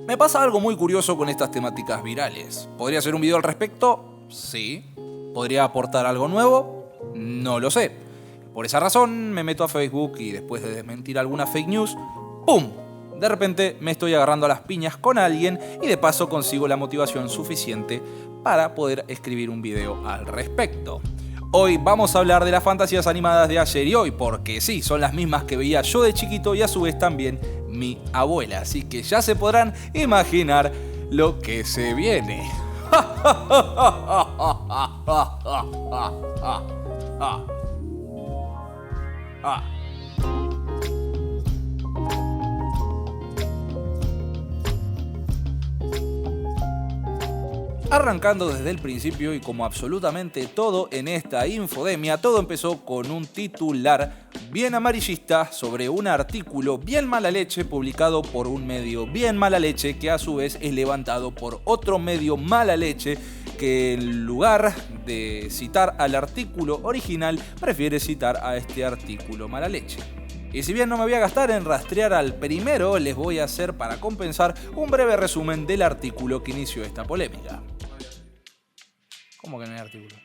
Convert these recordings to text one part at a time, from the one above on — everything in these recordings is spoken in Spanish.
Me pasa algo muy curioso con estas temáticas virales. ¿Podría hacer un video al respecto? Sí. ¿Podría aportar algo nuevo? No lo sé. Por esa razón me meto a Facebook y después de desmentir alguna fake news, ¡pum! De repente me estoy agarrando a las piñas con alguien y de paso consigo la motivación suficiente para poder escribir un video al respecto. Hoy vamos a hablar de las fantasías animadas de ayer y hoy, porque sí, son las mismas que veía yo de chiquito y a su vez también mi abuela. Así que ya se podrán imaginar lo que se viene. Arrancando desde el principio y como absolutamente todo en esta infodemia, todo empezó con un titular bien amarillista sobre un artículo bien mala leche publicado por un medio bien mala leche que a su vez es levantado por otro medio mala leche que en lugar de citar al artículo original prefiere citar a este artículo mala leche. Y si bien no me voy a gastar en rastrear al primero, les voy a hacer para compensar un breve resumen del artículo que inició esta polémica. ¿Cómo que no hay artículo?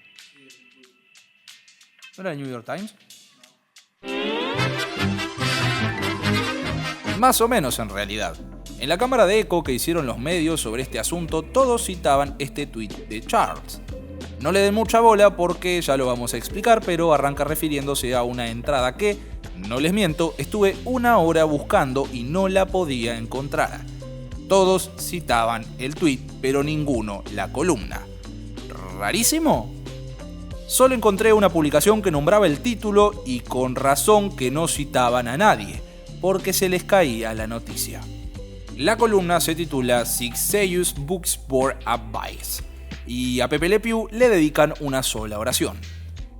¿No era el New York Times? Más o menos en realidad. En la cámara de eco que hicieron los medios sobre este asunto, todos citaban este tuit de Charles. No le den mucha bola porque ya lo vamos a explicar, pero arranca refiriéndose a una entrada que, no les miento, estuve 1 hora buscando y no la podía encontrar. Todos citaban el tuit, pero ninguno la columna. ¿Rarísimo? Solo encontré una publicación que nombraba el título y con razón que no citaban a nadie, porque se les caía la noticia. La columna se titula Six Serious Books for Advice y a Pepe Le Pew le dedican una sola oración.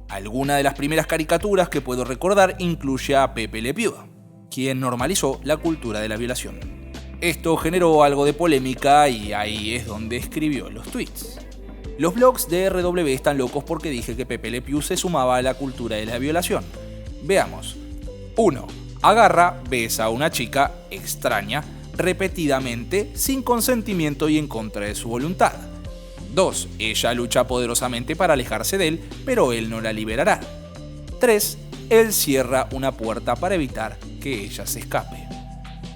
Alguna de las primeras caricaturas que puedo recordar incluye a Pepe Le Pew, quien normalizó la cultura de la violación. Esto generó algo de polémica y ahí es donde escribió los tweets. Los blogs de RW están locos porque dije que Pepe Le Pew se sumaba a la cultura de la violación. Veamos. 1. Agarra, besa a una chica extraña repetidamente sin consentimiento y en contra de su voluntad. 2. Ella lucha poderosamente para alejarse de él, pero él no la liberará. 3. Él cierra una puerta para evitar que ella se escape.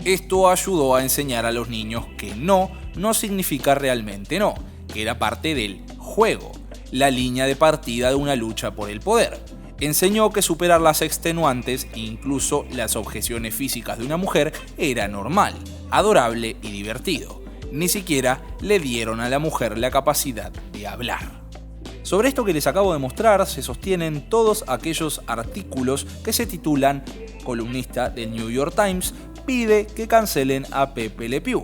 Esto ayudó a enseñar a los niños que no significa realmente no, que era parte del juego, la línea de partida de una lucha por el poder. Enseñó que superar las extenuantes, incluso las objeciones físicas de una mujer, era normal, adorable y divertido. Ni siquiera le dieron a la mujer la capacidad de hablar. Sobre esto que les acabo de mostrar se sostienen todos aquellos artículos que se titulan columnista del New York Times pide que cancelen a Pepe Le Pew.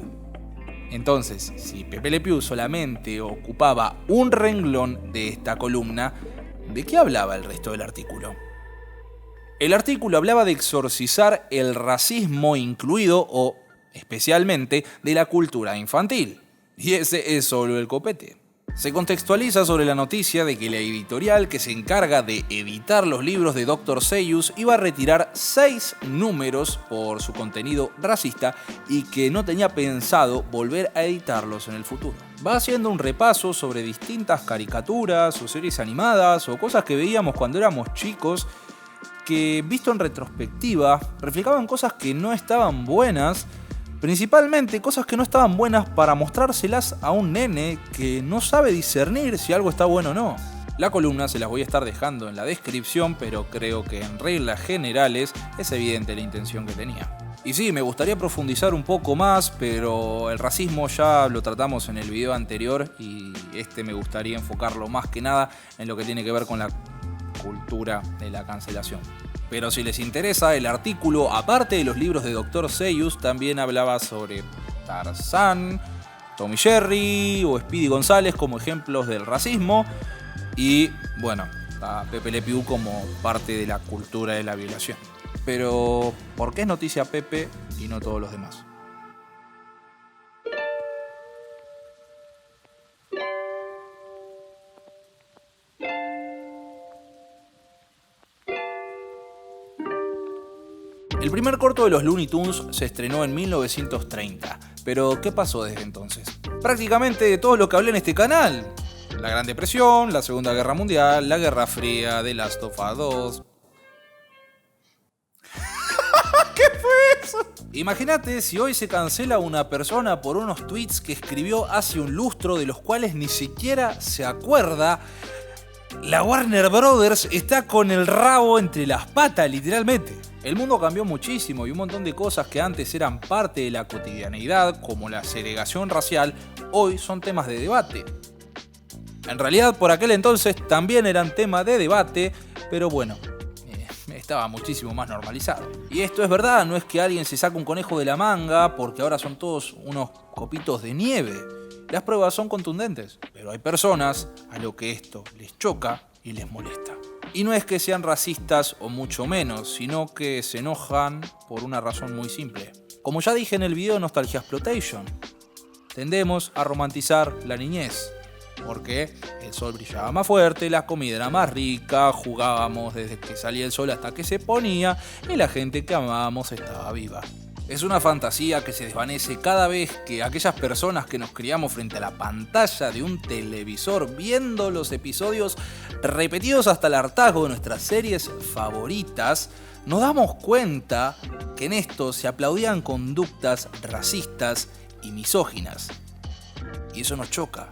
Entonces, si Pepe Le Pew solamente ocupaba un renglón de esta columna, ¿de qué hablaba el resto del artículo? El artículo hablaba de exorcizar el racismo incluido o especialmente de la cultura infantil. Y ese es solo el copete. Se contextualiza sobre la noticia de que la editorial que se encarga de editar los libros de Dr. Seuss iba a retirar 6 números por su contenido racista y que no tenía pensado volver a editarlos en el futuro. Va haciendo un repaso sobre distintas caricaturas o series animadas o cosas que veíamos cuando éramos chicos que, visto en retrospectiva, reflejaban cosas que no estaban buenas. Principalmente cosas que no estaban buenas para mostrárselas a un nene que no sabe discernir si algo está bueno o no. La columna se las voy a estar dejando en la descripción, pero creo que en reglas generales es evidente la intención que tenía. Y sí, me gustaría profundizar un poco más, pero el racismo ya lo tratamos en el video anterior y me gustaría enfocarlo más que nada en lo que tiene que ver con la cultura de la cancelación. Pero si les interesa, el artículo, aparte de los libros de Dr. Seuss, también hablaba sobre Tarzán, Tom y Jerry o Speedy González como ejemplos del racismo y, bueno, a Pepe Le Pew como parte de la cultura de la violación. Pero, ¿por qué es noticia Pepe y no todos los demás? El primer corto de los Looney Tunes se estrenó en 1930, Pero, ¿qué pasó desde entonces? Prácticamente todo lo que hablé en este canal. La Gran Depresión, la Segunda Guerra Mundial, la Guerra Fría, The Last of Us 2. ¿Qué fue eso? Imagínate si hoy se cancela una persona por unos tweets que escribió hace un lustro de los cuales ni siquiera se acuerda. La Warner Brothers está con el rabo entre las patas, literalmente. El mundo cambió muchísimo y un montón de cosas que antes eran parte de la cotidianeidad, como la segregación racial, hoy son temas de debate. En realidad, por aquel entonces también eran tema de debate, pero bueno, estaba muchísimo más normalizado. Y esto es verdad, no es que alguien se saque un conejo de la manga, porque ahora son todos unos copitos de nieve. Las pruebas son contundentes, pero hay personas a lo que esto les choca y les molesta. Y no es que sean racistas o mucho menos, sino que se enojan por una razón muy simple. Como ya dije en el video Nostalgia Exploitation, tendemos a romantizar la niñez. Porque el sol brillaba más fuerte, la comida era más rica, jugábamos desde que salía el sol hasta que se ponía y la gente que amábamos estaba viva. Es una fantasía que se desvanece cada vez que aquellas personas que nos criamos frente a la pantalla de un televisor viendo los episodios repetidos hasta el hartazgo de nuestras series favoritas, nos damos cuenta que en esto se aplaudían conductas racistas y misóginas. Y eso nos choca.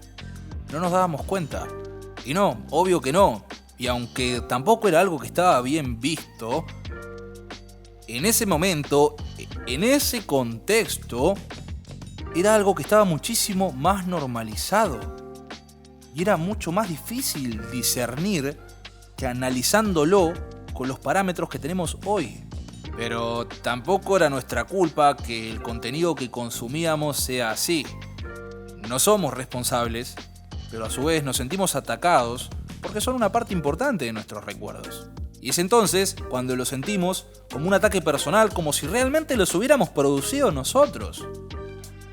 No nos dábamos cuenta. Y no, obvio que no. Y aunque tampoco era algo que estaba bien visto, en ese momento, en ese contexto, era algo que estaba muchísimo más normalizado. Y era mucho más difícil discernir que analizándolo con los parámetros que tenemos hoy. Pero tampoco era nuestra culpa que el contenido que consumíamos sea así. No somos responsables, pero a su vez nos sentimos atacados porque son una parte importante de nuestros recuerdos. Y es entonces cuando lo sentimos como un ataque personal, como si realmente los hubiéramos producido nosotros.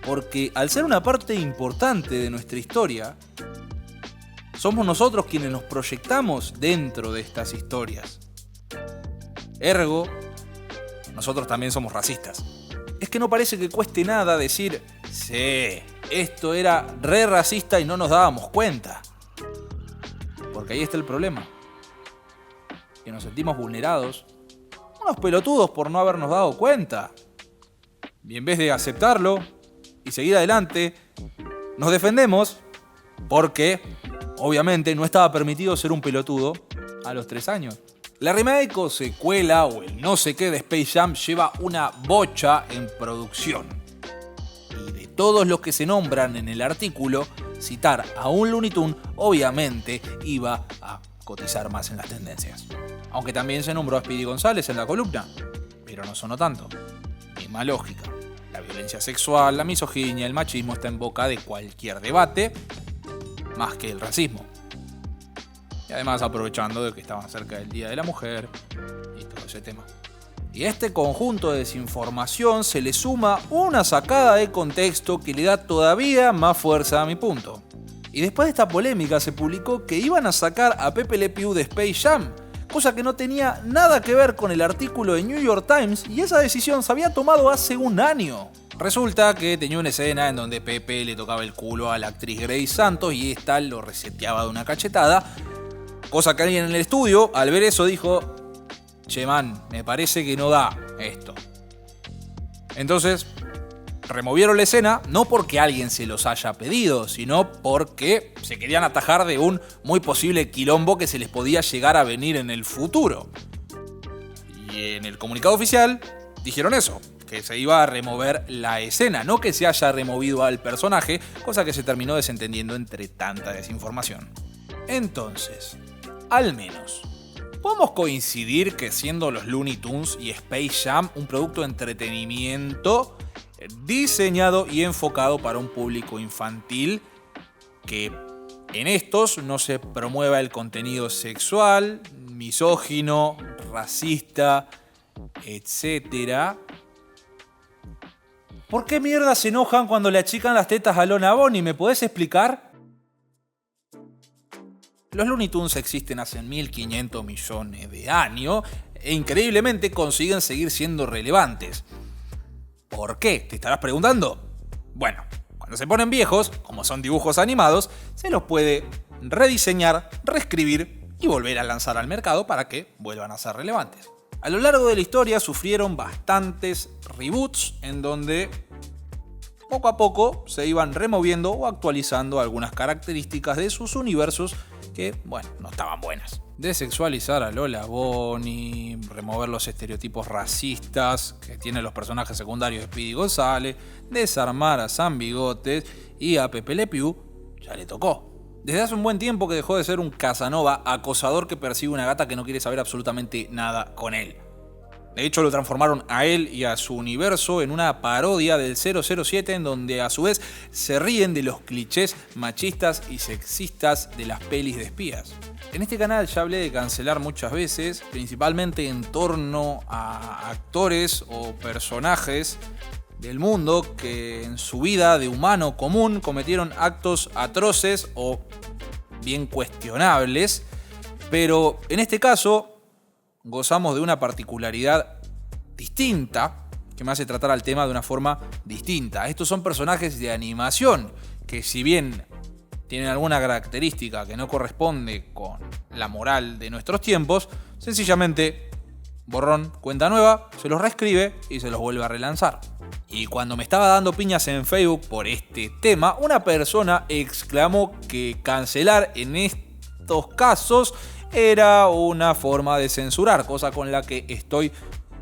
Porque al ser una parte importante de nuestra historia, somos nosotros quienes nos proyectamos dentro de estas historias. Ergo, nosotros también somos racistas. Es que no parece que cueste nada decir, sí, esto era re racista y no nos dábamos cuenta. Porque ahí está el problema. Que nos sentimos vulnerados, unos pelotudos por no habernos dado cuenta. Y en vez de aceptarlo y seguir adelante, nos defendemos porque, obviamente, no estaba permitido ser un pelotudo a los 3 años. La remake o secuela o el no sé qué de Space Jam lleva una bocha en producción. Y de todos los que se nombran en el artículo, citar a un Looney Tunes obviamente iba a cotizar más en las tendencias. Aunque también se nombró a Speedy González en la columna, pero no sonó tanto. Misma lógica. La violencia sexual, la misoginia, el machismo está en boca de cualquier debate, más que el racismo. Y además aprovechando de que estaban cerca del Día de la Mujer y todo ese tema. Y a este conjunto de desinformación se le suma una sacada de contexto que le da todavía más fuerza a mi punto. Y después de esta polémica se publicó que iban a sacar a Pepe Le Pew de Space Jam, cosa que no tenía nada que ver con el artículo de New York Times y esa decisión se había tomado hace un año. Resulta que tenía una escena en donde Pepe le tocaba el culo a la actriz Grace Santos y esta lo reseteaba de una cachetada. Cosa que alguien en el estudio, al ver eso, dijo: che man, me parece que no da esto. Entonces, removieron la escena, no porque alguien se los haya pedido, sino porque se querían atajar de un muy posible quilombo que se les podía llegar a venir en el futuro. Y en el comunicado oficial dijeron eso, que se iba a remover la escena, no que se haya removido al personaje, cosa que se terminó desentendiendo entre tanta desinformación. Entonces, al menos, podemos coincidir que siendo los Looney Tunes y Space Jam un producto de entretenimiento diseñado y enfocado para un público infantil, que en estos no se promueva el contenido sexual, misógino, racista, etc. ¿Por qué mierda se enojan cuando le achican las tetas a Lona Bonnie? ¿Me podés explicar? Los Looney Tunes existen hace 1500 millones de años e increíblemente consiguen seguir siendo relevantes. ¿Por qué? ¿Te estarás preguntando? Bueno, cuando se ponen viejos, como son dibujos animados, se los puede rediseñar, reescribir y volver a lanzar al mercado para que vuelvan a ser relevantes. A lo largo de la historia sufrieron bastantes reboots en donde poco a poco se iban removiendo o actualizando algunas características de sus universos que, bueno, no estaban buenas. Desexualizar a Lola Bonnie, remover los estereotipos racistas que tienen los personajes secundarios de Speedy González, desarmar a Sam Bigotes y a Pepe Le Pew, ya le tocó. Desde hace un buen tiempo que dejó de ser un Casanova acosador que persigue una gata que no quiere saber absolutamente nada con él. De hecho, lo transformaron a él y a su universo en una parodia del 007 en donde a su vez se ríen de los clichés machistas y sexistas de las pelis de espías. En este canal ya hablé de cancelar muchas veces, principalmente en torno a actores o personajes del mundo que en su vida de humano común cometieron actos atroces o bien cuestionables, pero en este caso gozamos de una particularidad distinta que me hace tratar al tema de una forma distinta. Estos son personajes de animación que, si bien tienen alguna característica que no corresponde con la moral de nuestros tiempos, sencillamente borrón, cuenta nueva, se los reescribe y se los vuelve a relanzar. Y cuando me estaba dando piñas en Facebook por este tema, una persona exclamó que cancelar en estos casos era una forma de censurar, cosa con la que estoy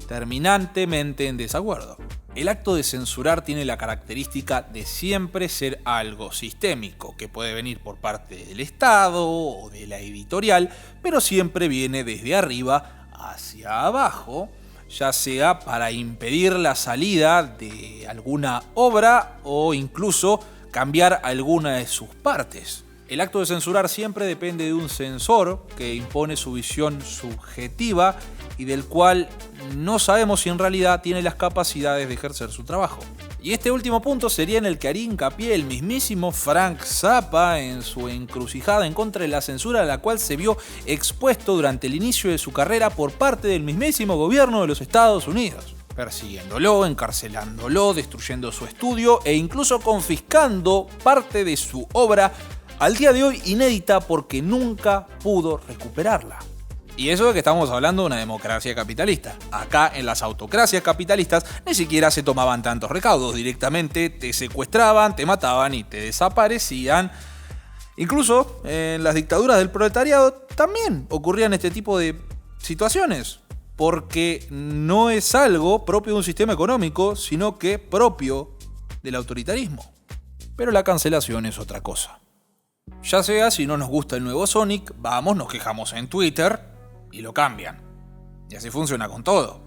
terminantemente en desacuerdo. El acto de censurar tiene la característica de siempre ser algo sistémico, que puede venir por parte del Estado o de la editorial, pero siempre viene desde arriba hacia abajo, ya sea para impedir la salida de alguna obra o incluso cambiar alguna de sus partes. El acto de censurar siempre depende de un censor que impone su visión subjetiva y del cual no sabemos si en realidad tiene las capacidades de ejercer su trabajo. Y este último punto sería en el que haría hincapié el mismísimo Frank Zappa en su encrucijada en contra de la censura a la cual se vio expuesto durante el inicio de su carrera por parte del mismísimo gobierno de los Estados Unidos, persiguiéndolo, encarcelándolo, destruyendo su estudio e incluso confiscando parte de su obra, al día de hoy inédita porque nunca pudo recuperarla. Y eso de que estamos hablando de una democracia capitalista. Acá en las autocracias capitalistas ni siquiera se tomaban tantos recaudos, directamente te secuestraban, te mataban y te desaparecían. Incluso en las dictaduras del proletariado también ocurrían este tipo de situaciones, porque no es algo propio de un sistema económico, sino que propio del autoritarismo. Pero la cancelación es otra cosa. Ya sea si no nos gusta el nuevo Sonic, vamos, nos quejamos en Twitter y lo cambian. Y así funciona con todo.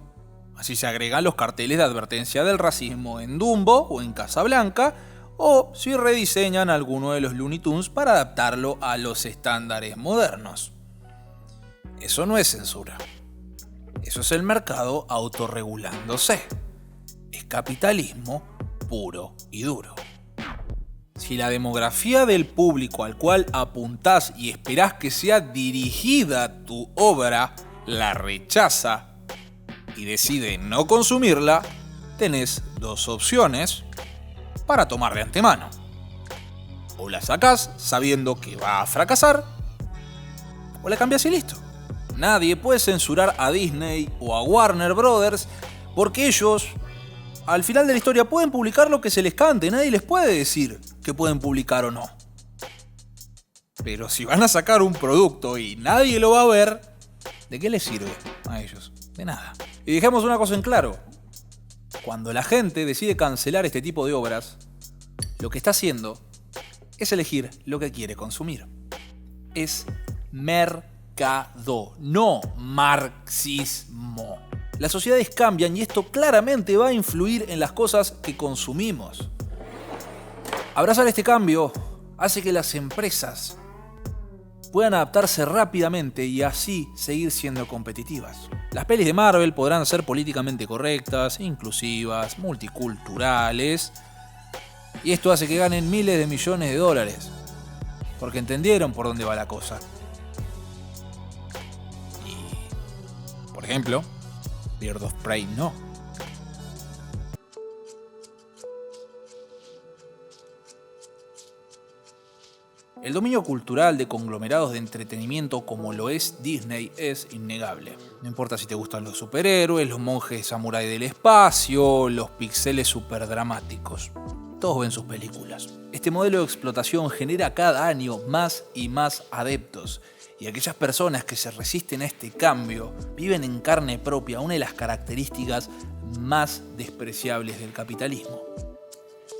Así se agregan los carteles de advertencia del racismo en Dumbo o en Casablanca, o si rediseñan alguno de los Looney Tunes para adaptarlo a los estándares modernos. Eso no es censura. Eso es el mercado autorregulándose. Es capitalismo puro y duro. Si la demografía del público al cual apuntás y esperás que sea dirigida tu obra la rechaza y decide no consumirla, tenés dos opciones para tomar de antemano. O la sacás sabiendo que va a fracasar, o la cambiás y listo. Nadie puede censurar a Disney o a Warner Brothers porque ellos, al final de la historia, pueden publicar lo que se les cante. Nadie les puede decir que pueden publicar o no. Pero si van a sacar un producto y nadie lo va a ver, ¿de qué les sirve a ellos? De nada. Y dejemos una cosa en claro. Cuando la gente decide cancelar este tipo de obras, lo que está haciendo es elegir lo que quiere consumir. Es mercado, no marxismo. Las sociedades cambian y esto claramente va a influir en las cosas que consumimos. Abrazar este cambio hace que las empresas puedan adaptarse rápidamente y así seguir siendo competitivas. Las pelis de Marvel podrán ser políticamente correctas, inclusivas, multiculturales, y esto hace que ganen miles de millones de dólares, porque entendieron por dónde va la cosa. Y, por ejemplo, Birds of Prey no. El dominio cultural de conglomerados de entretenimiento como lo es Disney es innegable. No importa si te gustan los superhéroes, los monjes samurái del espacio, los pixeles superdramáticos. Todos ven sus películas. Este modelo de explotación genera cada año más y más adeptos. Y aquellas personas que se resisten a este cambio viven en carne propia una de las características más despreciables del capitalismo: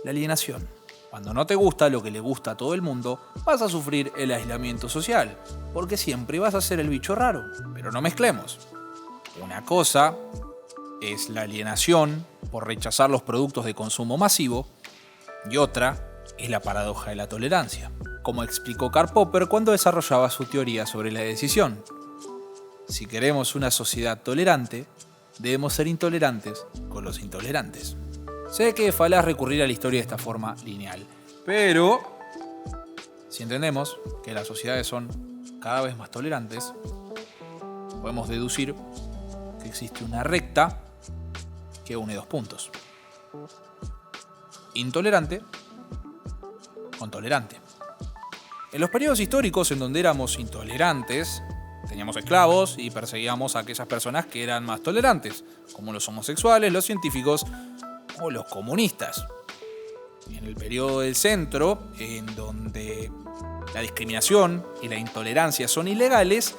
la alienación. Cuando no te gusta lo que le gusta a todo el mundo, vas a sufrir el aislamiento social, porque siempre vas a ser el bicho raro. Pero no mezclemos. Una cosa es la alienación por rechazar los productos de consumo masivo, y otra es la paradoja de la tolerancia, como explicó Karl Popper cuando desarrollaba su teoría sobre la decisión. Si queremos una sociedad tolerante, debemos ser intolerantes con los intolerantes. Sé que es falaz recurrir a la historia de esta forma lineal, pero si entendemos que las sociedades son cada vez más tolerantes, podemos deducir que existe una recta que une dos puntos: intolerante con tolerante. En los periodos históricos en donde éramos intolerantes, teníamos esclavos y perseguíamos a aquellas personas que eran más tolerantes, como los homosexuales, los científicos o los comunistas. En el periodo del centro, en donde la discriminación y la intolerancia son ilegales,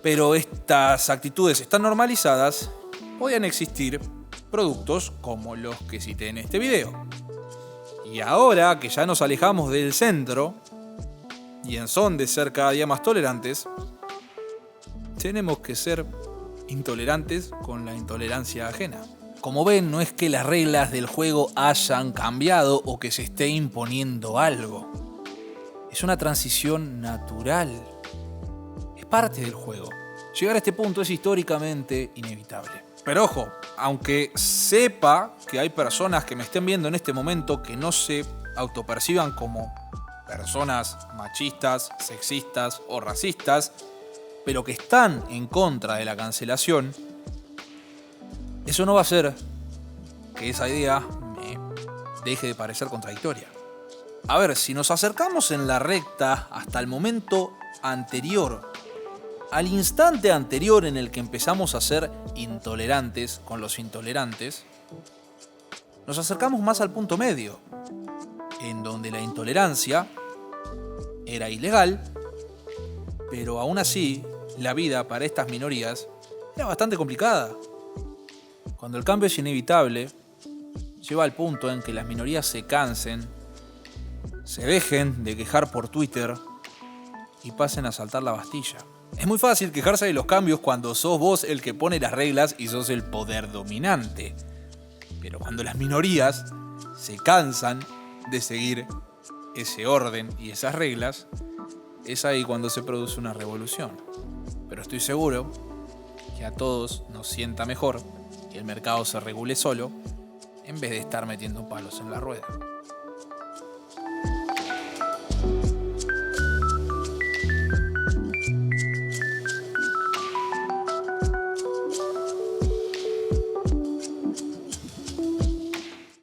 pero estas actitudes están normalizadas, podían existir productos como los que cité en este video. Y ahora que ya nos alejamos del centro y en son de ser cada día más tolerantes, tenemos que ser intolerantes con la intolerancia ajena. Como ven, no es que las reglas del juego hayan cambiado o que se esté imponiendo algo. Es una transición natural. Es parte del juego. Llegar a este punto es históricamente inevitable. Pero ojo, aunque sepa que hay personas que me estén viendo en este momento que no se autoperciban como personas machistas, sexistas o racistas, pero que están en contra de la cancelación, eso no va a hacer que esa idea me deje de parecer contradictoria. A ver, si nos acercamos en la recta hasta el momento anterior, al instante anterior en el que empezamos a ser intolerantes con los intolerantes, nos acercamos más al punto medio, en donde la intolerancia era ilegal, pero aún así la vida para estas minorías era bastante complicada. Cuando el cambio es inevitable, lleva al punto en que las minorías se cansen, se dejen de quejar por Twitter y pasen a saltar la Bastilla. Es muy fácil quejarse de los cambios cuando sos vos el que pone las reglas y sos el poder dominante. Pero cuando las minorías se cansan de seguir ese orden y esas reglas, es ahí cuando se produce una revolución. Pero estoy seguro que a todos nos sienta mejor que el mercado se regule solo en vez de estar metiendo palos en la rueda.